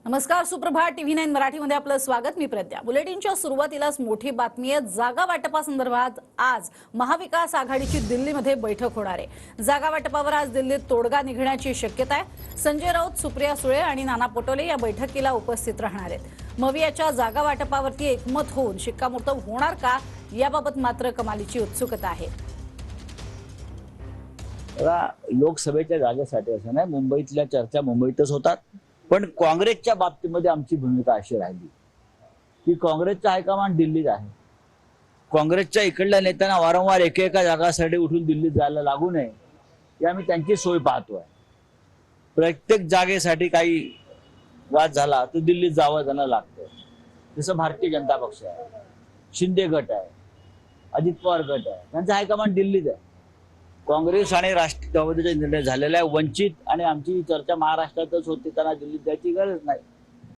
नमस्कार, सुप्रभात. TV9 मराठीमध्ये आपलं स्वागत. मी प्रज्ञा. बुलेटिनच्या सुरुवातीलाच मोठी बातमी आहे. जागा वाटपासंदर्भात आज महाविकास आघाडीची दिल्लीमध्ये बैठक होणार आहे. जागा वाटपावर आज दिल्लीत तोडगा निघण्याची शक्यता आहे. संजय राऊत, सुप्रिया सुळे आणि नाना पटोले या बैठकीला उपस्थित राहणार आहेत. मवियाच्या जागा वाटपावरती एकमत होऊन शिक्कामोर्तब होणार का, याबाबत मात्र कमालीची उत्सुकता आहे. लोकसभेच्या जागेसाठी असं नाही, मुंबईतल्या चर्चा मुंबईतच होतात. पण काँग्रेसच्या बाबतीमध्ये आमची भूमिका अशी राहिली की काँग्रेसचं हायकमांड दिल्लीत आहे. काँग्रेसच्या इकडल्या नेत्यांना वारंवार एकेका जागासाठी उठून दिल्लीत जायला लागू नये, ही आम्ही त्यांची सोय पाहतोय. प्रत्येक जागेसाठी काही वाद झाला तर दिल्लीत जावं त्यांना लागतं. जसं भारतीय जनता पक्ष आहे, शिंदे गट आहे, अजित पवार गट आहे, त्यांचा हायकमांड दिल्लीत आहे. काँग्रेस आणि राष्ट्रवादीचा निर्णय झालेला आहे. वंचित आणि आमची चर्चा महाराष्ट्रातच होती, त्यांना दिल्लीत जायची गरज नाही.